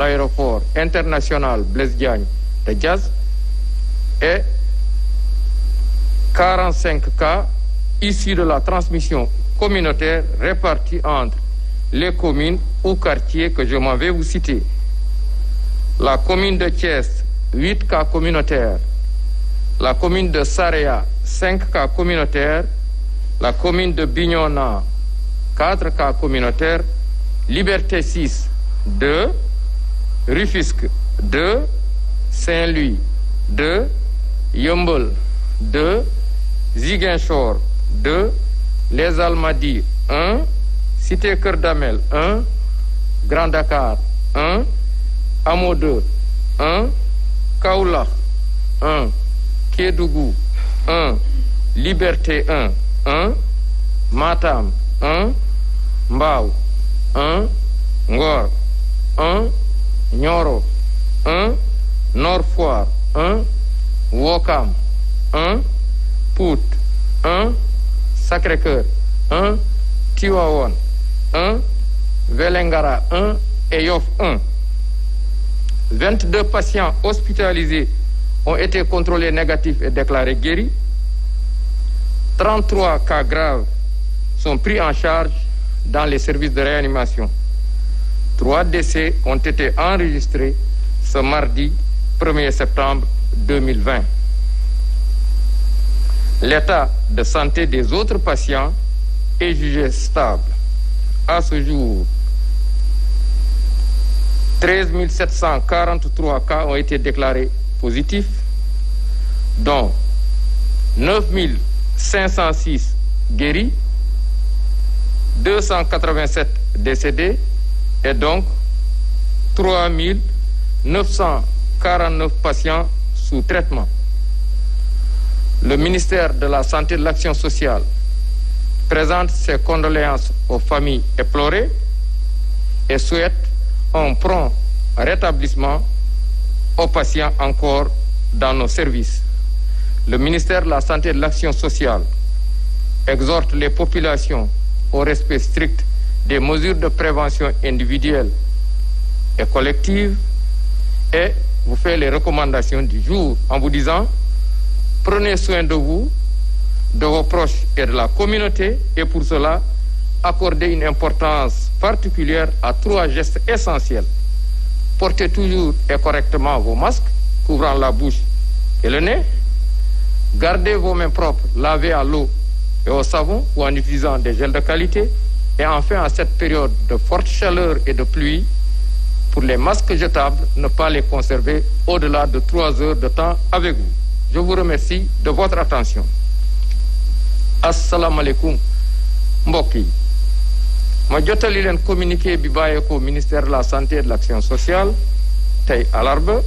l'aéroport international Blaise Diagne de Diass et 45 cas issus de la transmission communautaire répartis entre les communes ou quartiers que je m'en vais vous citer. La commune de Thiès, 8 cas communautaires. La commune de Saraya, 5 cas communautaires. La commune de Bignona, 4 cas communautaires. Liberté 6, 2. Rufisque, 2. Saint-Louis, 2. Yeumbeul, 2. Ziguinchor, 2. Les Almadies, 1. Cité Keur Damel, 1. Grand Dakar, 1. Hamo 2, 1. Kaolack, 1. Kédougou, 1. Liberté 1, 1. Matam, 1. Mbao, 1. Ngor, 1. Nioro, 1. Nord Foire, 1. Ouakam, 1. Pout, 1. Sacré-Cœur, 1. Tivaouane, 1. Vélingara, 1. et Yoff 1. 22 patients hospitalisés ont été contrôlés négatifs et déclarés guéris. 33 cas graves sont pris en charge dans les services de réanimation. 3 décès ont été enregistrés ce mardi 1er septembre 2020. L'état de santé des autres patients est jugé stable. À ce jour, 13 743 cas ont été déclarés positifs, dont 9 506 guéris, 287 décédés et donc 3 949 patients sous traitement. Le ministère de la Santé et de l'Action sociale présente ses condoléances aux familles éplorées et souhaite un prompt rétablissement aux patients encore dans nos services. Le ministère de la Santé et de l'Action sociale exhorte les populations au respect strict des mesures de prévention individuelle et collective et vous fait les recommandations du jour en vous disant: prenez soin de vous, de vos proches et de la communauté, et pour cela, accordez une importance particulière à 3 gestes essentiels. Portez toujours et correctement vos masques, couvrant la bouche et le nez. Gardez vos mains propres, lavées à l'eau et au savon ou en utilisant des gels de qualité. Et enfin, en cette période de forte chaleur et de pluie, pour les masques jetables, ne pas les conserver au-delà de 3 heures de temps avec vous. Je vous remercie de votre attention. Assalamu alaikum mbokk yi ma jottali leen communiqué bi bàyyeekoo ministère de la santé et de l'action sociale tey alarba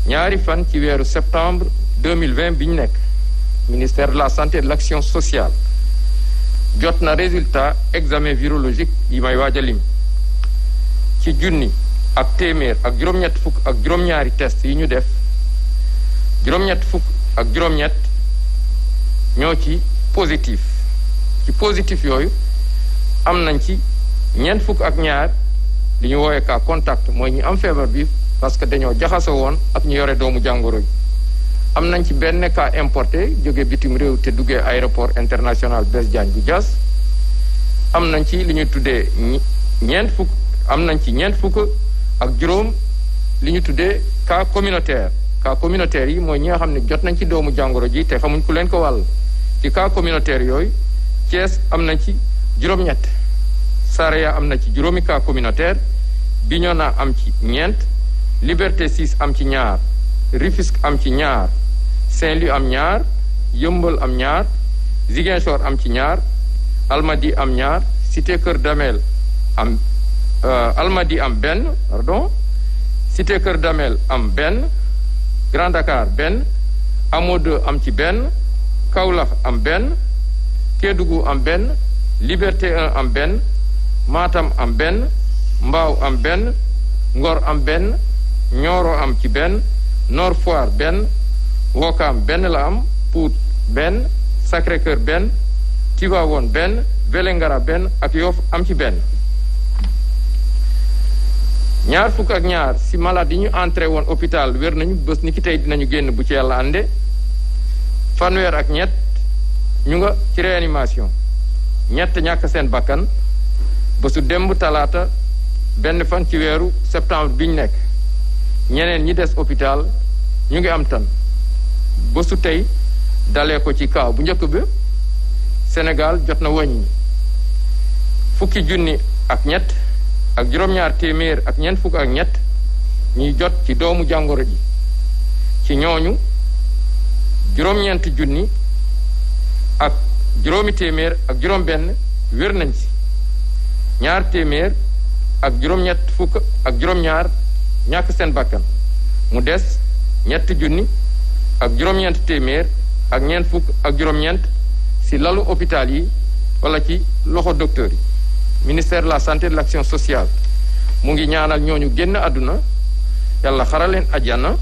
ñaari fan ci weeru septembre 2020 bi ñu nekk. Ministère de la santé et de l'action sociale jot na résultat examen virologique yi may waaj a lim ci junni ak téeméer ak juróom-ñett fukk ak juróom-ñaari test yi ñu def juróom-ñett fukk ak juróom-ñett ñoo ci positif yooyu am nañ ci ñeent fukk ak ñaar li ñu woowee cas contact mooy ñi am feebar bi parce que dañoo jaxasoo woon ak ñu yore doomu jàngoro yi. am nañ ci benn cas importé jóge bitim réew te duggee aéroport international Blaise Diagne bu Diass. am nañ ci li ñuy tuddee ñeent fukk ak juróom li ñu tuddee cas communautaire. cas communautaire yi mooy ñi nga xam ne jot nañ ci doomu jàngoro ji te xamuñ ku leen ko wàll. ci cas communautaire yooyu Thiès am na ci juróom-ñett, Saraya am na ci juróomi cas communautaire, Bignona am ci ñeent, Liberté 6 am ci ñaar, Rufisque am ci ñaar, Saint-Louis am ñaar, Yeumbeul am ñaar, Ziguinchor am ci ñaar, Almadies am ñaar, Cité Keur Damel am Almadies am benn, Cité Keur Damel am benn, Grand Dakar benn, Hamo 2 am ci benn, Kaolack am benn, Kédougou am benn, Liberté 1 am benn, Matam am benn, Mbao am benn, Ngor am benn, Nioro am ci benn, Nord Foire benn, Ouakam benn la am, Pout benn, Sacré-Cœur benn, Tivaouane benn, Vélingara benn ak Yoff am ci benn. ñaar fukk ak ñaar si malade yi ñu entré woon hôpital wér nañu bés ni ki tey dinañu génn bu ci yàlla ànde fanweer ak ñett ñu nga ci réanimation ñett ñàkk seen bakkan bésu démb talaata benn fan ci weeru septembre bi ñu nekk ñeneen ñi des hôpital ñu ngi am tan bésu tey dalee ko ci kaaw bu njëkk bi Sénégal jot na wàññi fukki junni ak ñett ak juróom-ñaar téeméer ak ñeent fukk ak ñett ñuy jot ci doomu jàngoro ji ci ñooñu juróom-ñeenti junni ak juróomi téeméer ak juróom-benn wér nañ ci ñaar téeméer ak juróom-ñett fukk ak juróom-ñaar ñàkk seen bakkan mu des ñetti junni ak juróom-ñeent téeméer ak ñeent fukk ak juróom-ñeent ci lalu hôpital yi wala ci loxo docteur yi ministère de la santé et de l'action sociale mu ngi ñaanal ñooñu génn àdduna yàlla xaral leen àjjana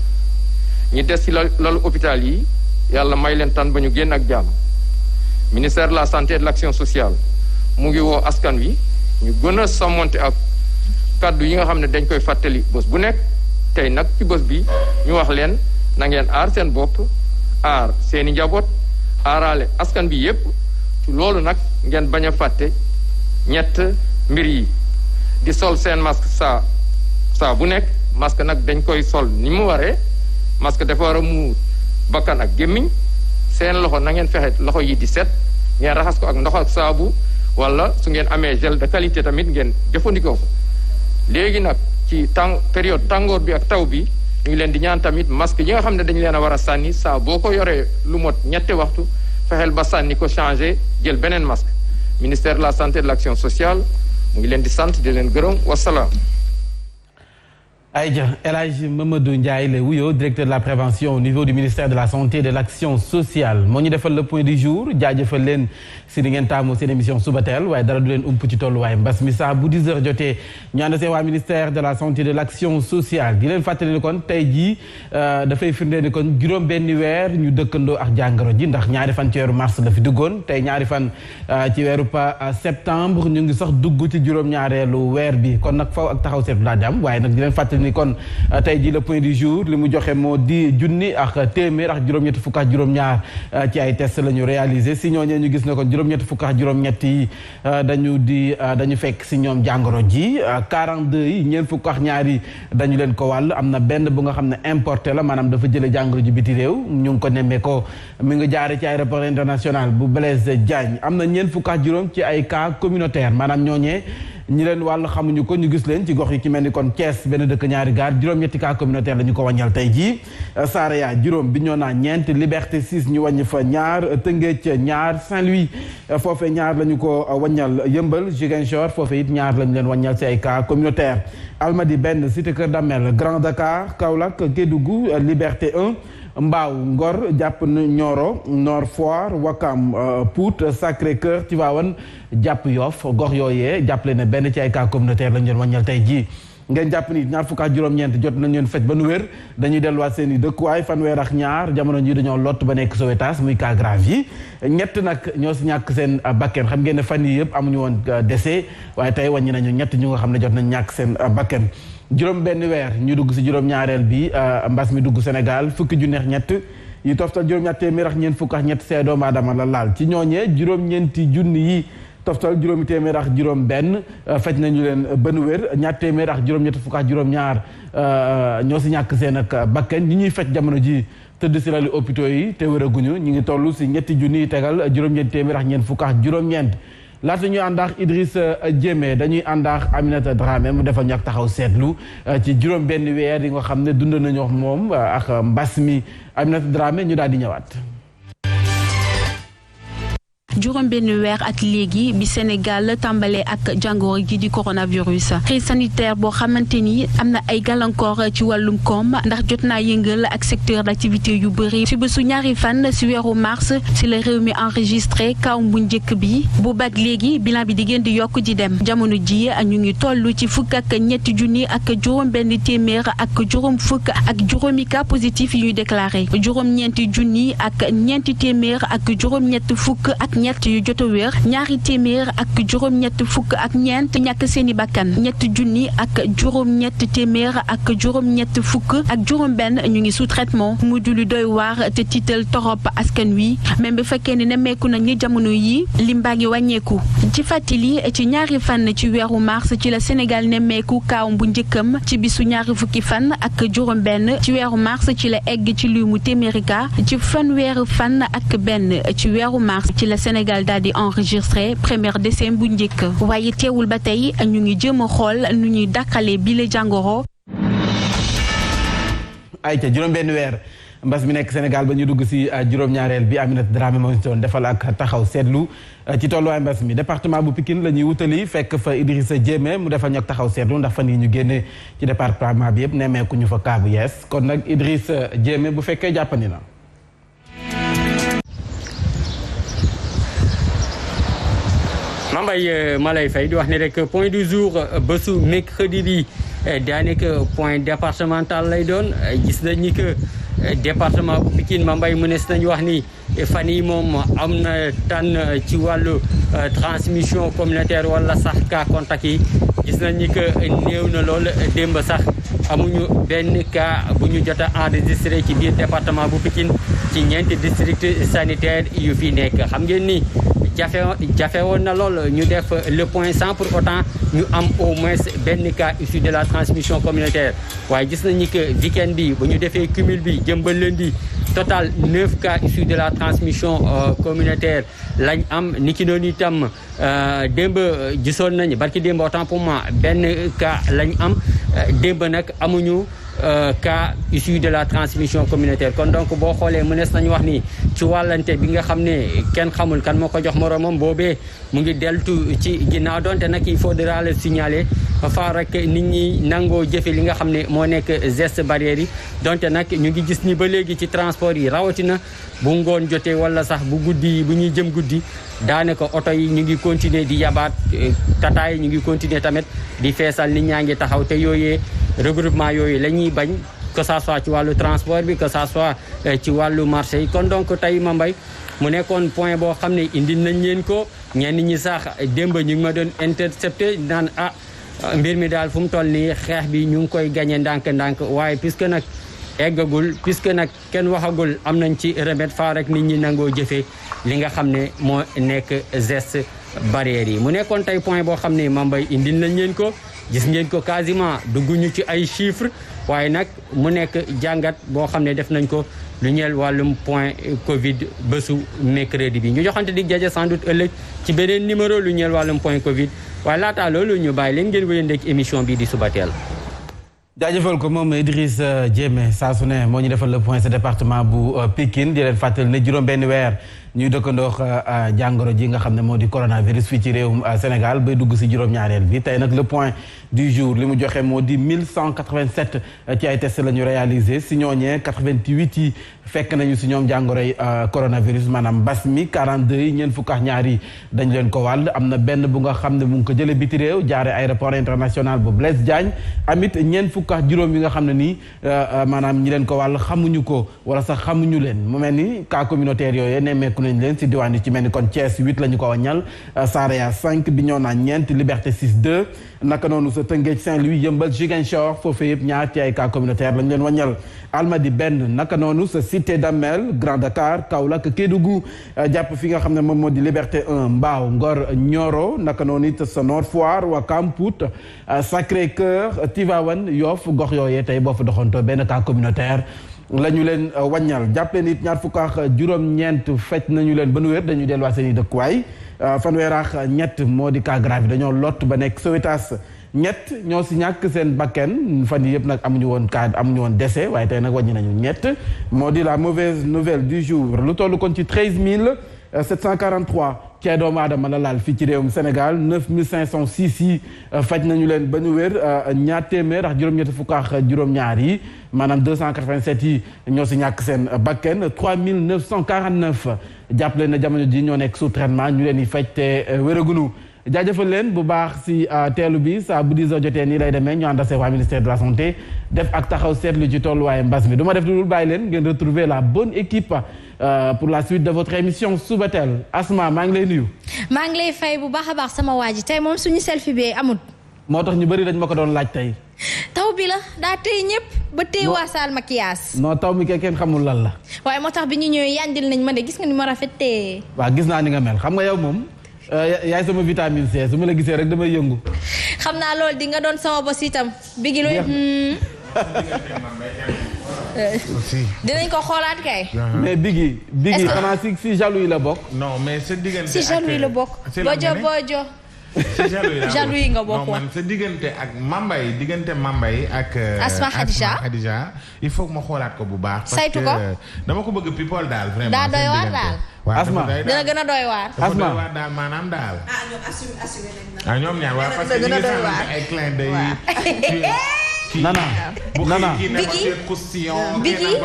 ñi des ci lalu hôpital yi yàlla may leen tan ba ñu génn ak jàmm ministère de la santé et de l'action sociale mu ngi woo askan wi ñu gën a sàmmonte ak kàddu yi nga xam ne dañ koy fàttali bés bu nekk tey nag ci bés bi ñu wax leen na ngeen aar seen bopp aar seeni njaboot aaraale askan bi yépp loolu nag ngeen bañ a fàtte ñett mbir yi di sol seen masque saa bu nekk masque nag dañ koy sol ni mu waree masque dafa war a muur bakkan ak gémmiñ seen loxo na ngeen fexe loxo yi di set ngeen raxas ko ak ndox ak saabu wala su ngeen amee gel de qualité tamit ngeen jëfandikoo ko léegi nag ci période tàngoor bi ak taw bi ñu ngi leen di ñaan tamit masque yi nga xam ne dañu leen a war a sànni saa boo ko yoree lu mot ñetti waxtu fexeel ba sànni ko changé jël beneen masque ministère de la santé et de l'action sociale mu ngi leen di sant di leen gërëm wasalaam. Aïdja El Hadj Mamadou Ndiaye la wuyoo directeur de la prévention au niveau du ministère de la santé et de l'action sociale moo ñu defal le point du jour jaajëfal leen si di ngeen taamu seen émission Subatel waaye dara du leen ump ci tolluwaay mbas mi saa bu 10 heures jotee ñu ànd see waa ministère de la santé et de l'action sociale di leen fàttali ni kon tey jii dafay firnde ni kon juróom benni weer ñu dëkkandoo ak jàngoro ji ndax ñaari fan ci weeru mars la fi duggoon tey ñaari fan ci weeru septembre ñu ngi sax dugg ci juróom-ñaareelu weer bi kon nag faw ak taxaw seetlu laa jàmm waaye nag di leen fàttali ni kon tey ji le point du jour li mu joxe moo di junni ak téeméer ak juróom-ñetti fukk ak juróom-ñaar ci ay test la ñu réalisé si ñooñee ñu gis ne kon juróom-ñetti fukk ak juróom-ñett yi dañu fekk si ñoom jàngoro ji 42 yi ñeent fukk ak ñaar yi dañu leen ko wàll am na benn bu nga xam ne importé la maanaam dafa jële jàngoro ji biti réew ñu ngi ko nemmee ko mi nga jaare ci aéroport international bu Blaise Diagne am na ñeent fukk ak juróom ci ay cas communautaire maanaam ñooñee ñi leen wàll xamuñu ko ñu gis leen ci gox yi ci mel ni kon Thiès benn dëkk ñaari gaar juróom-ñetti cas communautaire la ñu ko wàññal tey jii Saraya juróom Bignona ñeent Liberté 6 ñu wàññi fa ñaar Tëngéej ñaar Saint-Louis foofee ñaar la ñu ko wàññal Yëmbal Ziguinchor foofee it ñaar la ñu leen wàññal ci ay cas communautaire Almadies benn Cité Keur Damel Grand Dakar Kaolack Kédougou Liberté 1 Mbao Ngor jàpp Nioro Nord Foire Wakam Pout Sacré-Cœur Tivaouane jàpp Yoff gox yooyee jàppale ne benn ci ay cas communautaire lañu leen wàññal tey jii ngeen jàpp ni ñaar fukk ak juróom-ñeent jot nañ leen faj ba nu wér dañuy delluwaat seen i dëkkuwaay fanweer ak ñaar jamono ji dañoo lott ba nekk Sowétas muy cas grave yi ñett nag ñoo si ñàkk seen bakken xam ngeen ne fan yi yëpp amuñu woon décès waaye tey wàññi nañu ñett ñu nga xam ne jot nañ ñàkk seen bakken juróom benn weer ñu dugg si juróom-ñaareel bi mbas mi dugg Sénégal fukki ju neex ñett yi toftal juróom-ñett téeméer ak ñeent fukk ak ñett see doomu aadama la laal ci ñooñee juróom-ñeenti junni yi toftal juróomi téeméer ak juróom benn faj nañu leen benn wér ñaar téeméer ak juróom-ñett fukk ak juróom-ñaar ñoo si ñàkk seen ak bakken ñi ñuy faj jamono ji tëdd si lali hôpitaux yi te wéraguñu ñu ngi toll si ñetti junni yi tegal juróom-ñeent téeméer ak ñeent fukk ak juróom-ñeent laata ñuy ànd ak Idrissa Diémé dañuy ànd ak Aminata Dramé mu defal ñu ak taxaw seetlu ci juróom benn weer yi nga xam ne dund nañu moom ak mbas mi Aminata Dramé ñu daal di ñëwaat. juróom benn weer ak léegi bi Sénégal tàmbalee ak jàngoro ji di coronavirus crise sanitaire boo xamante ni am na ay gàllankoor ci wàllum koom ndax jot naa yëngal ak secteur d'activité yu bëri ci bésu ñaari fan ci weeru mars ci la réew mi enregistré kaw bu njëkk bi bu bag léegi bilan bi di gën di yokk di dem jamono ji ñu ngi toll ci fukk ak ñetti junni ak juróom benn téeméer ak juróom fukk ak juróomi cas positif yu ñuy déclaré juróom ñeenti junni ak ñeenti téeméer ak juróom ñett fukk ak ñett juróom-ñett yu jot a wér ñaari téeméer ak juróom-ñett fukk ak ñeent ñàkk seeni bakkan ñetti junni ak juróom-ñett téeméer ak juróom-ñett fukk ak juróom-benn ñu ngi sous traitement mu di lu doy waar te tiital torop askan wi même bu fekkee ne nemmeeku nañ ni jamono yi lim baa ngi wàññeeku ci fàttali ci ñaari fan ci weeru mars ci la Sénégal nemmeeku kaaw bu njëkkam ci bisu ñaari fukki fan ak juróom-benn ci weeru mars ci la egg ci limu téeméeri cas ci fanweeri fan ak benn ci weeru mars ci la Sénégal daal di enregistré premier décès bu njëkk waaye teewul ba tey ñu ngi jéem a xool nu ñuy dàqale bile jàngoro. ay ca juróom-benn weer mbas mi nekk Sénégal ba ñu dugg si juróom-ñaareel bi Aminata Dramé moo doon defal ak taxaw seetlu ci tolluwaay mbas mi département bu Pikine la ñuy wutali fekk fa Idrissa Diémé mu defal ñoog taxaw seetlu ndax fan yi ñu génne ci département bi yëpp nemmeeku ñu fa cas bu yees kon nag Idrissa Diémé bu fekkee jàppandi na. Mambay ma lay fay di wax ni rek point du jour bésu mercredi bi daanaka point départemental lay doon gis nañ ni que département bu Pikine Mambay mënees nañu wax ni fan yi moom am na tànn ci wàllu transmission communautaire wala sax cas contact yi gis nañ ni que néew na lool démb sax amuñu benn cas bu ñu jot a enregistré ci biir département bu Pikine ci ñeenti district sanitaire yu fi nekk xam ngeen ni jafe woon na lool ñu def le point sans pour autant ñu am au moins benn cas issu de la transmission communautaire waaye gis nañu que week-end bi bu ñu defee cumul bi jëm ba lundi total 9 cas issus de la transmission communautaire lañ am niki noonu itam démb gisoon nañu barki démb autant pour moi benn cas lañ am démb nag amuñu cas issu de la transmission communautaire kon donc boo xoolee mënees nañu wax ni ci wàllante bi nga xam ne kenn xamul kan moo ko jox moromam boobee mu ngi deltu ci ginnaaw donte nag il faudra le signaler fa rek nit ñi nangoo jëfe li nga xam ne moo nekk geste barrière yi donte nag ñu ngi gis ni ba léegi ci transport yi rawatina bu ngoon jotee wala sax bu guddi bu ñuy jëm guddi daanaka oto yi ñu ngi continuer di yabaat tata yi ñu ngi continuer tamit di feesal nit ñaa ngi taxaw te yooyee regroupement yooyu la ñuy bañ que ça soit ci wàllu transport bi que ça soit ci wàllu marché yi kon donc tey Mambay mu nekkoon point boo xam ne indi nañ leen ko ñenn ñi sax démb ñu ngi ma doon intercepté naan mbir mi daal fu mu toll nii xeex bi ñu ngi koy gagné ndànk-ndànk waaye puisque nag eggagul puisque nag kenn waxagul am nañ ci remède fa rek nit ñi nangoo jëfee li nga xam ne moo nekk geste barrière yi mu nekkoon tey point boo xam ne Mambay indi nañ leen ko gis ngeen ko quasiment dugguñu ci ay chiffres waaye nag mu nekk jàngat boo xam ne def nañ ko lu ñeel wàllum point Covid bésu mercredi bi ñu joxante dig jaje sans doute ëllëg ci beneen numéro lu ñeel wàllum point Covid waaye laataa loolu ñu bàyyi leen ngeen wéyandee ak émission bi di Subatel. jaajëfal ko moom Idrissa Diémé saa su ne moo ñu defal le point ce département bu Pikine di leen fàttali ne juróom-benn weer ñuy dëkkandoo jàngoro ji nga xam ne moo di coronavirus fii ci réewum Sénégal bay dugg si juróom-ñaareel bi tey nag le point du jour li mu joxe moo di 1187 ci ay tests la ñu réalisé si ñooñee 88 yi fekk nañu si ñoom jàngoroy coronavirus maanaam mbas mi 42 yi ñeent fukk ak ñaar yi dañ leen ko wàll am na benn bu nga xam ne mu ngi ko jëlee biti réew jaare aéroport international bu Blaise Diagne amit ñeent fukk ak juróom yi nga xam ne nii maanaam ñi leen ko wàll xamuñu ko wala sax xamuñu leen mu mel ni cas communautaire yooyu nemmeeku nañ leen si diwaan yi ci mel ni kon Thiès 8 la ñu ko wàññal Saraya 5 Bignona ñeent Liberté 6 2 naka noonu sa Tëngéej Saint-Louis Yëmbal Ziguinchor foofu yëpp ñaar ci ay cas communautaire lañ leen wàññal Almadi benn naka noonu sa Cité Damel Grand Dakar Kaolack Kédougou jàpp fi nga xam ne moom moo di Liberté 1 Mbao Ngor Nioro naka noonu it sa Nord Foire Ouakam Pout Sacré-Cœur Tivaouane Yoff gox yooyee tey boo fa doxantoo benn cas communautaire la ñu leen wàññal jàppale nit ñaar fukk ak juróom-ñeent fecc nañu leen ba nu wér dañuy delluwaat seen i dëkkuwaay fanweer ak ñett moo di cas grave dañoo lott ba nekk Sowétas ñett ñoo si ñàkk seen bakken fan yi yëpp nag amuñu woon cas amuñu woon décès waaye tey nag wàññi nañu ñett moo di la mauvaise nouvelle du jour lu toll kon ci 13 743 ci ay doomu aadama la laal fii ci réewum Sénégal 9506 yi faj nañu leen ba ñu wér ñaar téeméer ak juróom-ñetti fukk ak juróom-ñaar yi maanaam 287 yi ñoo si ñàkk seen bakken 3949 jàppale na jamono ji ñoo nekk sous traitement ñu leen di faj te wéragunu jaajëfal leen bu baax si teelu bi saa bu 10 heures jotee nii lay demee ñu ànd ak waa ministère de la santé def ak taxaw seetlu ci tolluwaayu mbas mi du ma def lu dul bàyyi leen ngeen retrouver la bonne équipe pour la suite de votre émission Subatel Asma maa ngi lay nuyu. maa ngi lay fay bu baax a baax sama waa ji tey moom suñu selfie bee amul. moo tax ñu bëri dañ ma ko doon laaj tey. taw bi la daa tey ñëpp ba tey waa saal maquillage. non taw mi kenn xamul lan la. waaye moo tax bi ñu ñëwee yànjil nañ ma de gis nga ni ma rafetee. waaw gis naa ni nga mel xam nga yow moom yaay sama vitamine C su ma la gisee rek damay yëngu. xam naa loolu di nga doon sama bos itam. bigi looy. dinañ ko xoolaat kay. mais Biggi xanaa si jaloux yi la bokk. non mais sa diggante si jaloux yi la bokk. bojo. si jaloux yi nga bokk man sa diggante ak Mambay ak. Asma Khadija il faut que ma xoolaat ko bu baax. saytu ko dama ko bëgg people daal vraiment. daa doy waar daal. Asma dina gën a doy waar. dafa doy waar daal maanaam daal. ah ñoom ñaar waaw parce que ñu ngi sànni ay clin d'œil. Nana Biggi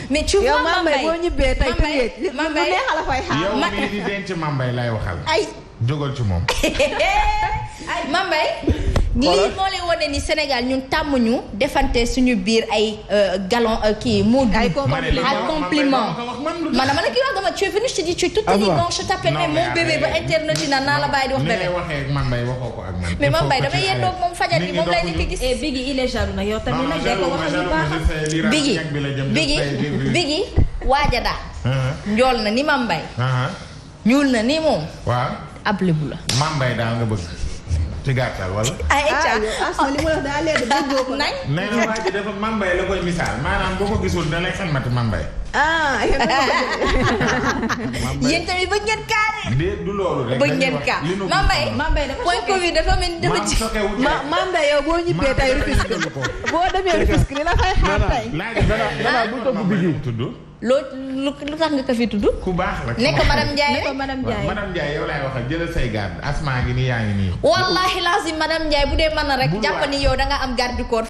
mais tu vois Mambay boo ñibbee tey tëjee lu neex la fay xaar. yow mii di denc Mambay lay waxal. ay jógal ci moom. Mambay lii moo lay wane ni Sénégal ñun tàmmuñu defante suñu biir ay galon kii moo ay compliment man dama la kii wax dama tu es venu je te dis tu es toute élégante je t'appelle même mon bébé ba internet na naa la bàyyi di wax bébé. ni ngay waxee ak Mambay waxoo ko ak man. mais Mambay damay yendoog moom fajar gi moom lay ni ko gis. Biggi il est jaloux nag yow tamit nag day ko wax lu baax. Biggi waaja daal. njool na ni Mambay. ñuul na ni moom. waaw ab lébu la. Mambay daal nga bëgg. ci gàttal wala. li mu la daa leer déggoo ko nañ. nee na waa ji dafa Mambay la koy misaal maanaam boo ko gisul da lay xamati Mambay. yéen tamit bëgg ngeen kaa de. déet du loolu rek. bëgg ngeen kaa Mambay point Covid dafa mel ni dafa ci. Mambay yow boo ñibbee tey Rufisque boo demee Rufisque li la fay xaar tey. Nana bu topp Biggi tudd. lu tax nga ko fi tudd. ku baax la nekk madame Ndiaye rek. madame Ndiaye yow laay waxal jëlal say garde Asma ngi nii yaa ngi nii. wallahi lazim madame Ndiaye bu dee mën na rek jàpp ni yow da nga am garde du corps.